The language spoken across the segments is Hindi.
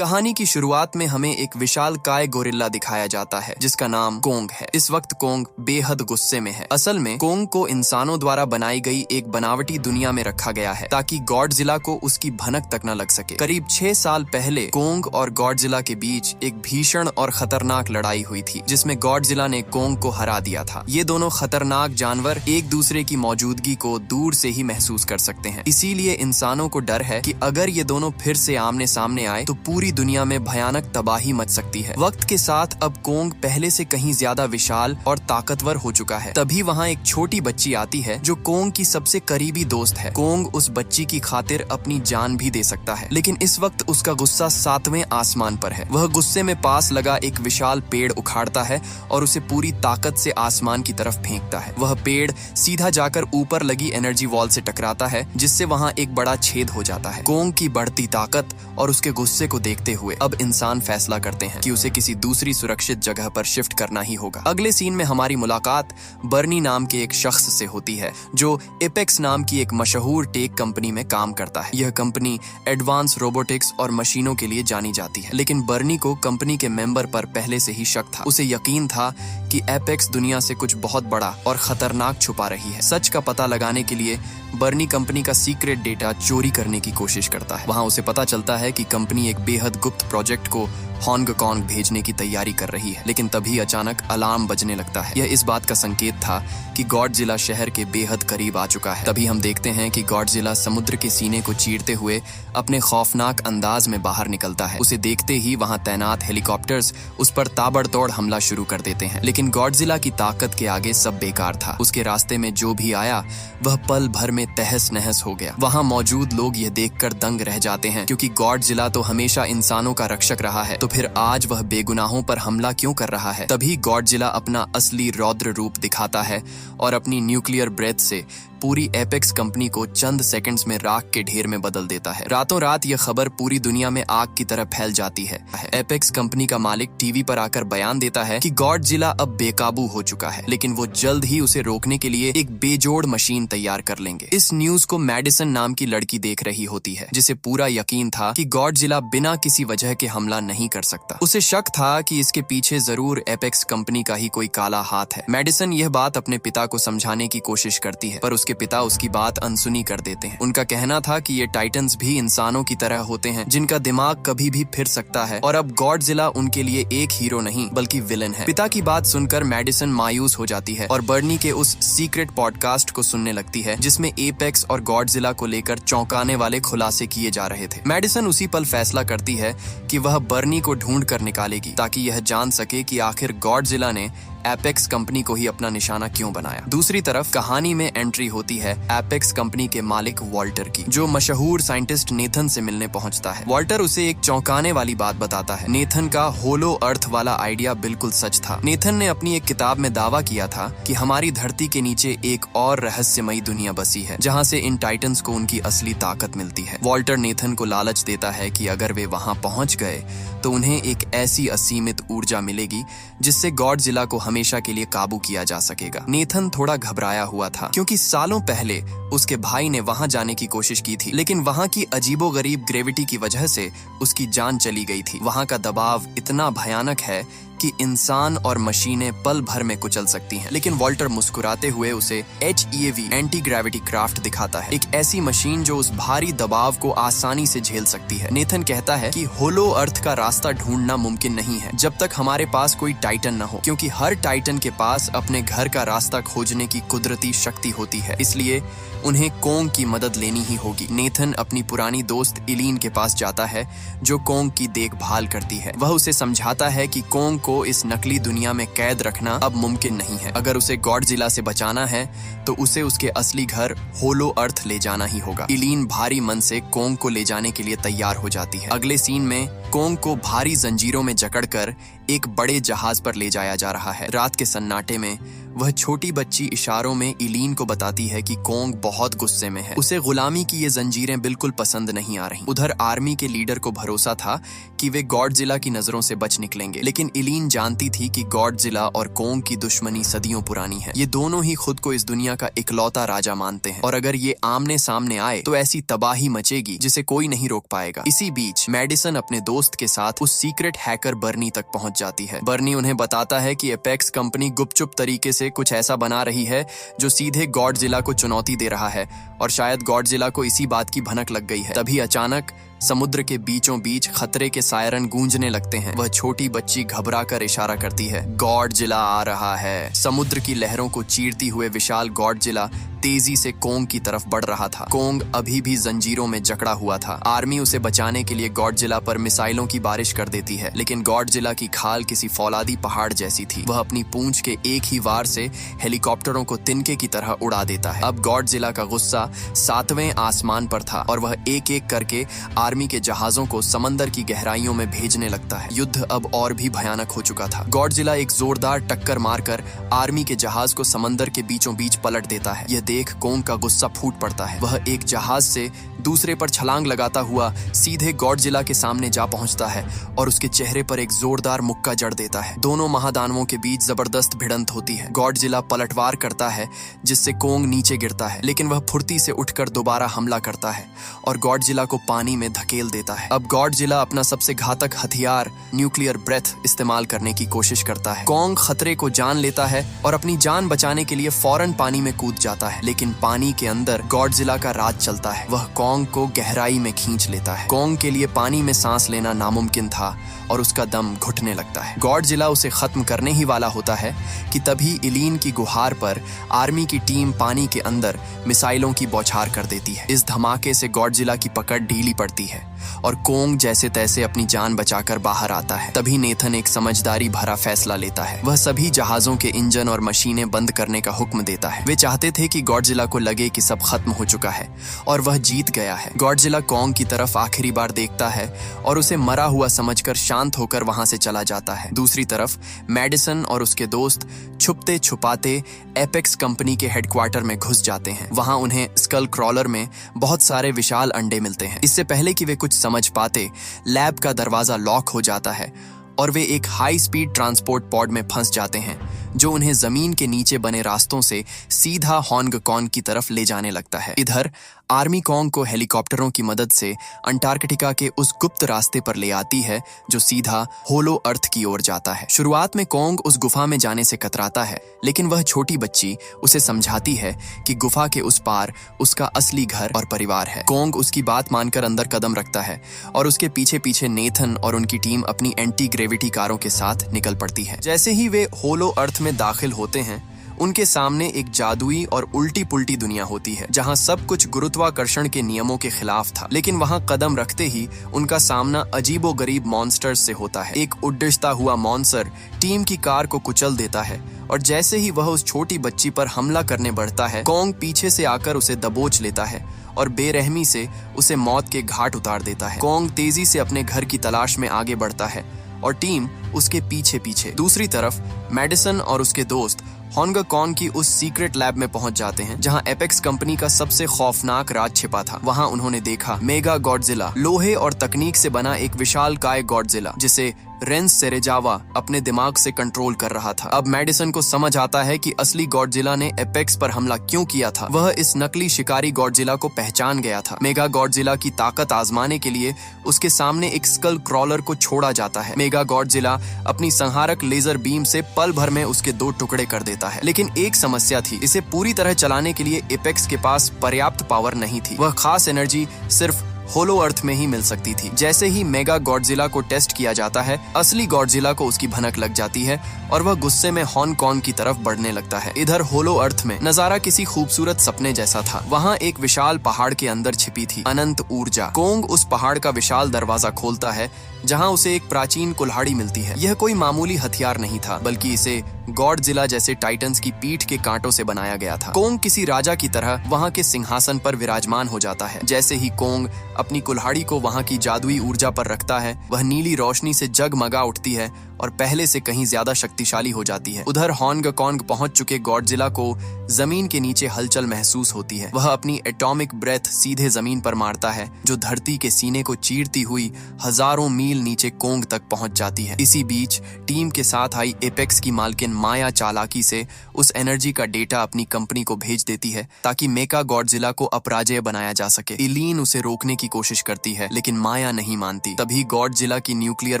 कहानी की शुरुआत में हमें एक विशालकाय गोरिल्ला दिखाया जाता है जिसका नाम कोंग है। इस वक्त कोंग बेहद गुस्से में है। असल में कोंग को इंसानों द्वारा बनाई गई एक बनावटी दुनिया में रखा गया है ताकि गॉडजिला को उसकी भनक तक न लग सके। करीब 6 साल पहले कोंग और गॉडजिला के बीच एक भीषण और खतरनाक लड़ाई हुई थी जिसमें गॉडजिला ने कोंग को हरा दिया था। ये दोनों खतरनाक जानवर एक दूसरे की मौजूदगी को दूर से ही महसूस कर सकते हैं, इसीलिए इंसानों को डर है कि अगर ये दोनों फिर से आमने सामने आए तो पूरी दुनिया में भयानक तबाही मच सकती है। वक्त के साथ अब कोंग पहले से कहीं ज्यादा विशाल और ताकतवर हो चुका है। तभी वहाँ एक छोटी बच्ची आती है जो कोंग की सबसे करीबी दोस्त है। कोंग उस बच्ची की खातिर अपनी जान भी दे सकता है, लेकिन इस वक्त उसका गुस्सा 7वें आसमान पर है। वह गुस्से में पास लगा एक विशाल पेड़ उखाड़ता है और उसे पूरी ताकत से आसमान की तरफ फेंकता है। वह पेड़ सीधा जाकर ऊपर लगी एनर्जी वॉल से टकराता है जिससे वहाँ एक बड़ा छेद हो जाता है। कोंग की बढ़ती ताकत और उसके गुस्से को देखते हुए अब इंसान फैसला करते हैं कि उसे किसी दूसरी सुरक्षित जगह पर शिफ्ट करना ही होगा। अगले सीन में हमारी मुलाकात बर्नी नाम के एक शख्स से होती है जो एपेक्स नाम की एक मशहूर टेक कंपनी में काम करता है। यह कंपनी एडवांस रोबोटिक्स और मशीनों के लिए जानी जाती है, लेकिन बर्नी को कंपनी के मेंबर पर पहले से ही शक था। उसे यकीन था कि एपेक्स दुनिया से कुछ बहुत बड़ा और खतरनाक छुपा रही है। सच का पता लगाने के लिए बर्नी कंपनी का सीक्रेट डेटा चोरी करने की कोशिश करता है। वहाँ उसे पता चलता है कि कंपनी एक बेहद गुप्त प्रोजेक्ट को हांगकांग भेजने की तैयारी कर रही है, लेकिन तभी अचानक अलार्म बजने लगता है। यह इस बात का संकेत था कि गॉडजिला शहर के बेहद करीब आ चुका है। तभी हम देखते हैं कि गॉडजिला समुद्र के सीने को चीरते हुए अपने खौफनाक अंदाज में बाहर निकलता है। उसे देखते ही वहां तैनात हेलीकॉप्टर्स उस पर ताबड़तोड़ हमला शुरू कर देते हैं, लेकिन गॉडजिला की ताकत के आगे सब बेकार था। उसके रास्ते में जो भी आया वह पल भर में तहस नहस हो गया। वहां मौजूद लोग यह देखकर दंग रह जाते हैं, क्योंकि गॉडजिला तो हमेशा इंसानों का रक्षक रहा है, तो फिर आज वह बेगुनाहों पर हमला क्यों कर रहा है। तभी गॉडजिला अपना असली रौद्र रूप दिखाता है और अपनी न्यूक्लियर ब्रेथ से पूरी एपेक्स कंपनी को चंद सेकंड्स में राख के ढेर में बदल देता है। रातों रात यह खबर पूरी दुनिया में आग की तरह फैल जाती है। एपेक्स कंपनी का मालिक टीवी पर आकर बयान देता है कि गॉडजिला अब बेकाबू हो चुका है, लेकिन वो जल्द ही उसे रोकने के लिए एक बेजोड़ मशीन तैयार कर लेंगे। इस न्यूज को मैडिसन नाम की लड़की देख रही होती है, जिसे पूरा यकीन था कि गॉडजिला बिना किसी वजह के हमला नहीं कर सकता। उसे शक था कि इसके पीछे जरूर एपेक्स कंपनी का ही कोई काला हाथ है। मैडिसन यह बात अपने पिता को समझाने की कोशिश करती है, पर उसके पिता उसकी बात अनसुनी कर देते हैं। उनका कहना था कि ये टाइटन्स भी इंसानों की तरह होते हैं जिनका दिमाग कभी भी फिर सकता है, और अब गॉडजिला उनके लिए एक हीरो नहीं बल्कि विलन है। पिता की बात सुनकर मैडिसन मायूस हो जाती है और बर्नी के उस सीक्रेट पॉडकास्ट को सुनने लगती है जिसमें एपेक्स और गॉडजिला को लेकर चौंकाने वाले खुलासे किए जा रहे थे। मैडिसन उसी पल फैसला करती है कि वह बर्नी को ढूंढ कर निकालेगी ताकि यह जान सके कि आखिर गॉडजिला ने एपेक्स कंपनी को ही अपना निशाना क्यों बनाया। दूसरी तरफ कहानी में एंट्री होती है एपेक्स कंपनी के मालिक वॉल्टर की, जो मशहूर साइंटिस्ट नेथन से मिलने पहुंचता है। वॉल्टर उसे एक चौंकाने वाली बात बताता है। नेथन का होलो अर्थ वाला आइडिया बिल्कुल सच था। नेथन ने अपनी एक किताब में दावा किया था कि हमारी धरती के नीचे एक और रहस्यमयी दुनिया बसी है जहाँ से इन टाइटन्स को उनकी असली ताकत मिलती है। वॉल्टर नेथन को लालच देता है कि अगर वे वहाँ पहुँच गए तो उन्हें एक ऐसी असीमित ऊर्जा मिलेगी जिससे गॉडजिला को हमेशा के लिए काबू किया जा सकेगा। नेथन थोड़ा घबराया हुआ था क्योंकि सालों पहले उसके भाई ने वहां जाने की कोशिश की थी, लेकिन वहां की अजीबोगरीब ग्रेविटी की वजह से उसकी जान चली गई थी। वहां का दबाव इतना भयानक है कि इंसान और मशीनें पल भर में कुचल सकती हैं। लेकिन वॉल्टर मुस्कुराते हुए उसे HEAV एंटी ग्रेविटी क्राफ्ट दिखाता है, एक ऐसी मशीन जो उस भारी दबाव को आसानी से झेल सकती है। नेथन कहता है कि होलो अर्थ का रास्ता ढूंढना मुमकिन नहीं है जब तक हमारे पास कोई टाइटन न हो, क्योंकि हर टाइटन के पास अपने घर का रास्ता खोजने की कुदरती शक्ति होती है, इसलिए उन्हें कोंग की मदद लेनी ही होगी। नेथन अपनी पुरानी दोस्त इलीन के पास जाता है जो कोंग की देखभाल करती है। वह उसे समझाता है कि कोंग को इस नकली दुनिया में कैद रखना अब मुमकिन नहीं है। अगर उसे गॉडजिला से बचाना है तो उसे उसके असली घर होलो अर्थ ले जाना ही होगा। इलीन भारी मन से कोंग को ले जाने के लिए तैयार हो जाती है। अगले सीन में कोंग को भारी जंजीरों में जकड़कर एक बड़े जहाज पर ले जाया जा रहा है। रात के सन्नाटे में वह छोटी बच्ची इशारों में इलीन को बताती है कि कोंग बहुत गुस्से में है। उसे गुलामी की ये जंजीरें बिल्कुल पसंद नहीं आ रही। उधर आर्मी के लीडर को भरोसा था कि वे गॉडजिला की नजरों से बच निकलेंगे, लेकिन इलीन जानती थी कि गॉडजिला और कोंग की दुश्मनी सदियों पुरानी है। ये दोनों ही खुद को इस दुनिया का इकलौता राजा मानते हैं और अगर ये आमने सामने आए तो ऐसी तबाही मचेगी जिसे कोई नहीं रोक पाएगा। इसी बीच मैडिसन अपने दोस्त के साथ उस सीक्रेट हैकर बर्नी तक पहुंच जाती है। बर्नी उन्हें बताता है कि एपेक्स कंपनी गुपचुप तरीके से कुछ ऐसा बना रही है जो सीधे गॉडजिला को चुनौती दे रहा है और शायद गॉडजिला को इसी बात की भनक लग गई है। तभी अचानक समुद्र के बीचों बीच खतरे के सायरन गूंजने लगते हैं। वह छोटी बच्ची घबरा कर इशारा करती है, गॉडजिला आ रहा है। समुद्र की लहरों को चीरती हुए विशाल गॉडजिला तेजी से कोंग की तरफ बढ़ रहा था। कोंग अभी भी जंजीरों में जकड़ा हुआ था। आर्मी उसे बचाने के लिए गॉडजिला पर मिसाइलों की बारिश कर देती है, लेकिन गॉडजिला की खाल किसी फौलादी पहाड़ जैसी थी। वह अपनी पूंछ के एक ही वार से हेलीकॉप्टरों को तिनके की तरह उड़ा देता है। अब गॉडजिला का गुस्सा 7वें आसमान पर था और वह एक एक करके आर्मी के जहाजों को समंदर की गहराइयों में भेजने लगता है। युद्ध अब और भी भयानक हो चुका था। गॉडजिला एक जोरदार टक्कर मारकर आर्मी के जहाज को समंदर के बीचों बीच पलट देता है। यह देख कोंग का गुस्सा फूट पड़ता है। वह एक जहाज से दूसरे पर छलांग लगाता हुआ सीधे गॉडजिला के सामने जा पहुंचता है और उसके चेहरे पर एक जोरदार मुक्का जड़ देता है। दोनों महादानवों के बीच जबरदस्त भिड़ंत होती है। गॉडजिला पलटवार करता है जिससे कोंग नीचे गिरता है, लेकिन वह फुर्ती से उठकर दोबारा हमला करता है और गॉडजिला को पानी में धकेल देता है। अब गॉडजिला अपना सबसे घातक हथियार न्यूक्लियर ब्रेथ इस्तेमाल करने की कोशिश करता है। कोंग खतरे को जान लेता है और अपनी जान बचाने के लिए फौरन पानी में कूद जाता है, लेकिन पानी के अंदर गॉडजिला का राज चलता है। वह कोंग को गहराई में खींच लेता है। कोंग के लिए पानी में सांस लेना नामुमकिन था और उसका दम घुटने लगता है। गॉडजिला उसे खत्म करने ही वाला होता है कि तभी इलीन की गुहार पर आर्मी की टीम पानी के अंदर मिसाइलों की बौछार कर देती है। इस धमाके से गॉडजिला की पकड़ ढीली पड़ती है और कोंग जैसे तैसे अपनी जान बचाकर बाहर आता है। तभी नेथन एक समझदारी भरा फैसला लेता है। वह सभी जहाजों के इंजन और मशीनें बंद करने का हुक्म देता है। वे चाहते थे कि गॉडजिला को लगे कि सब खत्म हो चुका है और वह जीत गया है। गॉडजिला कोंग की तरफ आखिरी बार देखता है और उसे मरा हुआ समझकर शांत होकर वहां से चला जाता है। दूसरी तरफ मैडिसन और उसके दोस्त छुपते छुपाते एपेक्स कंपनी के हेडक्वार्टर में घुस जाते हैं। वहां उन्हें स्कल क्रॉलर में बहुत सारे विशाल अंडे मिलते हैं। इससे पहले कि वे कुछ समझ पाते, लैब का दरवाजा लॉक हो जाता है और वे एक हाई स्पीड ट्रांसपोर्ट पॉड में फंस जाते हैं जो उन्हें जमीन के नीचे बने रास्तों से सीधा होंग कॉन्ग की तरफ ले जाने लगता है। इधर आर्मी कोंग को हेलीकॉप्टरों की मदद से अंटार्कटिका के उस गुप्त रास्ते पर ले आती है जो सीधा होलो अर्थ की ओर जाता है। शुरुआत में कोंग उस गुफा में जाने से कतराता है, लेकिन वह छोटी बच्ची उसे समझाती है कि गुफा के उस पार उसका असली घर और परिवार है। कोंग उसकी बात मानकर अंदर कदम रखता है और उसके पीछे पीछे नेथन और उनकी टीम अपनी एंटी ग्रेविटी कारों के साथ निकल पड़ती है। जैसे ही वे होलो अर्थ में दाखिल होते हैं, उनके सामने एक जादुई और उल्टी पुल्टी दुनिया होती है जहां सब कुछ गुरुत्वाकर्षण के नियमों के खिलाफ था। लेकिन वहां कदम रखते ही उनका सामना अजीबोगरीब मॉन्स्टर्स से होता है। एक उड्डता हुआ मॉन्स्टर टीम की कार को कुचल देता है और जैसे ही वह उस छोटी बच्ची पर हमला करने बढ़ता है, कोंग पीछे से आकर उसे दबोच लेता है और बेरहमी से उसे मौत के घाट उतार देता है। कोंग तेजी से अपने घर की तलाश में आगे बढ़ता है और टीम उसके पीछे पीछे। दूसरी तरफ मैडिसन और उसके दोस्त होंग कॉन्ग की उस सीक्रेट लैब में पहुंच जाते हैं जहां एपेक्स कंपनी का सबसे खौफनाक राज छिपा था। वहां उन्होंने देखा मेगा गॉडजिला, लोहे और तकनीक से बना एक विशालकाय गॉडजिला जिसे रेंस सेरेजावा अपने दिमाग से कंट्रोल कर रहा था। अब मैडिसन को समझ आता है कि असली गॉडजिला ने एपेक्स पर हमला क्यों किया था। वह इस नकली शिकारी गॉडजिला को पहचान गया था। मेगा गॉडजिला की ताकत आजमाने के लिए उसके सामने एक स्कल क्रॉलर को छोड़ा जाता है। मेगा गॉडजिला अपनी संहारक लेजर बीम से पल भर में उसके 2 टुकड़े कर देता है। लेकिन एक समस्या थी, इसे पूरी तरह चलाने के लिए एपेक्स के पास पर्याप्त पावर नहीं थी। वह खास एनर्जी सिर्फ होलो अर्थ में ही मिल सकती थी। जैसे ही मेगा गॉडजिला को टेस्ट किया जाता है, असली गॉडजिला को उसकी भनक लग जाती है और वह गुस्से में होंग कॉन्ग की तरफ बढ़ने लगता है। इधर होलो अर्थ में नजारा किसी खूबसूरत सपने जैसा था। वहाँ एक विशाल पहाड़ के अंदर छिपी थी अनंत ऊर्जा। कोंग उस पहाड़ का विशाल दरवाजा खोलता है जहाँ उसे एक प्राचीन कुल्हाड़ी मिलती है। यह कोई मामूली हथियार नहीं था, बल्कि इसे गॉडजिला जैसे टाइटन्स की पीठ के कांटों से बनाया गया था। कोंग किसी राजा की तरह वहां के सिंहासन पर विराजमान हो जाता है। जैसे ही कोंग अपनी कुल्हाड़ी को वहां की जादुई ऊर्जा पर रखता है, वह नीली रोशनी से जगमगा उठती है और पहले से कहीं ज्यादा शक्तिशाली हो जाती है। उधर होंग कोंग पहुंच चुके गॉडजिला को जमीन के नीचे हलचल महसूस होती है। वह अपनी एटॉमिक ब्रेथ सीधे जमीन पर मारता है, जो धरती के सीने को चीरती हुई हजारों मील नीचे कोंग तक पहुंच जाती है। इसी बीच टीम के साथ आई एपेक्स की मालकिन माया चालाकी से उस एनर्जी का डेटा अपनी कंपनी को भेज देती है, ताकि मेका गॉडजिला को अपराजेय बनाया जा सके। इलीन उसे रोकने की कोशिश करती है, लेकिन माया नहीं मानती। तभी गॉडजिला की न्यूक्लियर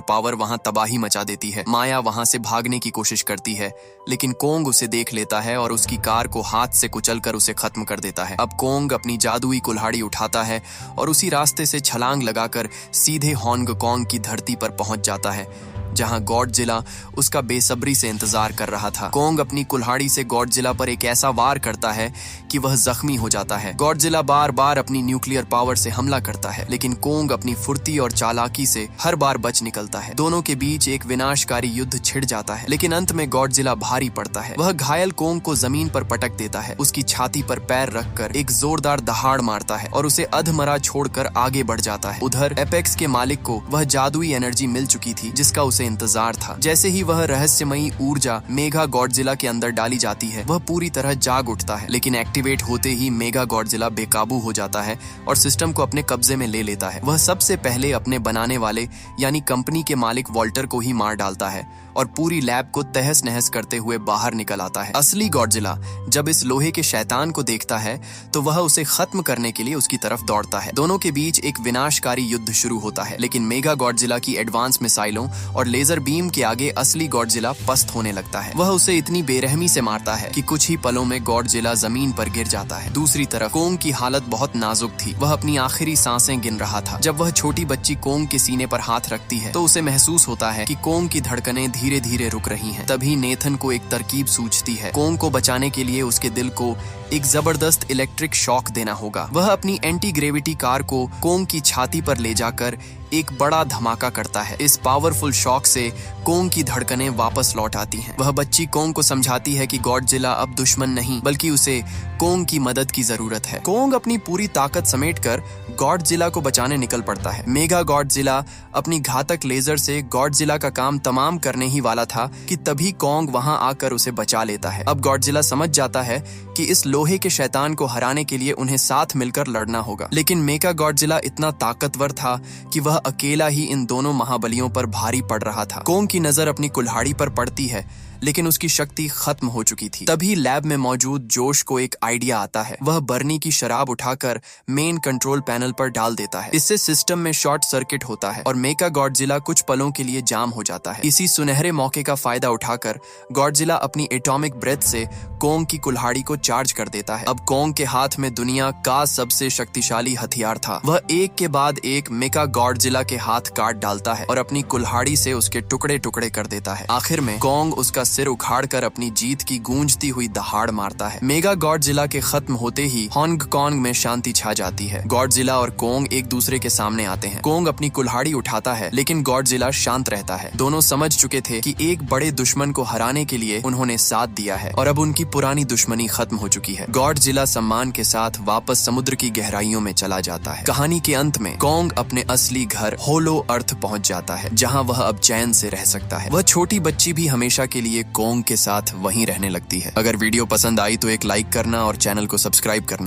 पावर वहां तबाही मचा देती है। माया वहां से भागने की कोशिश करती है, लेकिन कोंग उसे देख लेता है और उसकी कार को हाथ से कुचलकर उसे खत्म कर देता है। अब कोंग अपनी जादुई कुल्हाड़ी उठाता है और उसी रास्ते से छलांग लगाकर सीधे होंग कोंग की धरती पर पहुंच जाता है, जहां गॉडजिला उसका बेसब्री से इंतजार कर रहा था। कोंग अपनी कुल्हाड़ी से गॉडजिला पर एक ऐसा वार करता है कि वह जख्मी हो जाता है। गॉडजिला बार बार अपनी न्यूक्लियर पावर से हमला करता है, लेकिन कोंग अपनी फुर्ती और चालाकी से हर बार बच निकलता है। दोनों के बीच एक विनाशकारी युद्ध छिड़ जाता है, लेकिन अंत में गॉडजिला भारी पड़ता है। वह घायल कोंग को जमीन पर पटक देता है, उसकी छाती पर पैर रखकर एक जोरदार दहाड़ मारता है और उसे अधमरा छोड़कर आगे बढ़ जाता है। उधर एपेक्स के मालिक को वह जादुई एनर्जी मिल चुकी थी जिसका उसे इंतजार था। जैसे ही वह रहस्यमयी ऊर्जा मेगा गॉडजिला के अंदर डाली जाती है, वह पूरी तरह जाग उठता है, लेकिन एक्टिवेट होते ही मेगा गॉडजिला बेकाबू हो जाता है और सिस्टम को अपने कब्जे में ले लेता है। वह सबसे पहले अपने बनाने वाले यानी कंपनी के मालिक वॉल्टर को ही मार डालता है और पूरी लैब को तहस नहस करते हुए बाहर निकल आता है। असली गॉडजिला जब इस लोहे के शैतान को देखता है तो वह उसे खत्म करने के लिए उसकी तरफ दौड़ता है। दोनों के बीच एक विनाशकारी युद्ध शुरू होता है, लेकिन मेगा गॉडजिला की एडवांस मिसाइलों और लेजर बीम के आगे असली गॉडजिला पस्त होने लगता है। वह उसे इतनी बेरहमी से मारता है कि कुछ ही पलों में गॉडजिला जमीन पर गिर जाता है। दूसरी तरफ कोंग की हालत बहुत नाजुक थी। वह अपनी आखिरी सांसें गिन रहा था। जब वह छोटी बच्ची कोंग के सीने पर हाथ रखती है तो उसे महसूस होता है कि कोंग की धड़कनें धीरे धीरे रुक रही हैं। तभी नेथन को एक तरकीब सूझती है। कोंग को बचाने के लिए उसके दिल को एक जबरदस्त इलेक्ट्रिक शॉक देना होगा। वह अपनी एंटी ग्रेविटी कार को कोंग की छाती पर ले जाकर एक बड़ा धमाका करता है। इस पावरफुल शॉक से कोंग की धड़कनें वापस लौट आती हैं। वह बच्ची कोंग को समझाती है कि गॉडजिला अब दुश्मन नहीं बल्कि उसे कोंग की मदद की जरूरत है। कोंग अपनी पूरी ताकत समेटकर गॉडजिला को बचाने निकल पड़ता है। मेगा गॉडजिला अपनी घातक लेजर से गॉडजिला का काम तमाम करने ही वाला था कि तभी कोंग वहां आकर उसे बचा लेता है। अब गॉडजिला समझ जाता है कि इस लोहे के शैतान को हराने के लिए उन्हें साथ मिलकर लड़ना होगा, लेकिन मेगा गॉडजिला इतना ताकतवर था कि वह अकेला ही इन दोनों महाबलियों पर भारी पड़ रहा था। कोंग की नजर अपनी कुल्हाड़ी पर पड़ती है, लेकिन उसकी शक्ति खत्म हो चुकी थी। तभी लैब में मौजूद जोश को एक आइडिया आता है। वह बर्नी की शराब उठाकर मेन कंट्रोल पैनल पर डाल देता है। इससे सिस्टम में शॉर्ट सर्किट होता है और मेगा गॉडजिला कुछ पलों के लिए जाम हो जाता है। इसी सुनहरे मौके का फायदा उठाकर गॉडजिला अपनी एटॉमिक ब्रेथ से कोंग की कुल्हाड़ी को चार्ज कर देता है। अब कोंग के हाथ में दुनिया का सबसे शक्तिशाली हथियार था। वह एक के बाद एक मेगा गॉडजिला के हाथ काट डालता है और अपनी कुल्हाड़ी से उसके टुकड़े टुकड़े कर देता है। आखिर में कोंग उसका सिर उखाड़कर अपनी जीत की गूंजती हुई दहाड़ मारता है। मेगा गॉडजिला के खत्म होते ही होंग कोंग में शांति छा जाती है। गॉडजिला और कोंग एक दूसरे के सामने आते हैं। कोंग अपनी कुल्हाड़ी उठाता है, लेकिन गॉडजिला शांत रहता है। दोनों समझ चुके थे कि एक बड़े दुश्मन को हराने के लिए उन्होंने साथ दिया है और अब उनकी पुरानी दुश्मनी खत्म हो चुकी है। गॉडजिला सम्मान के साथ वापस समुद्र की गहराइयों में चला जाता है। कहानी के अंत में कोंग अपने असली घर होलो अर्थ पहुंच जाता है, जहां वह अब चैन से रह सकता है। वह छोटी बच्ची भी हमेशा के लिए कोंग के साथ वहीं रहने लगती है। अगर वीडियो पसंद आई तो एक लाइक करना और चैनल को सब्सक्राइब करना।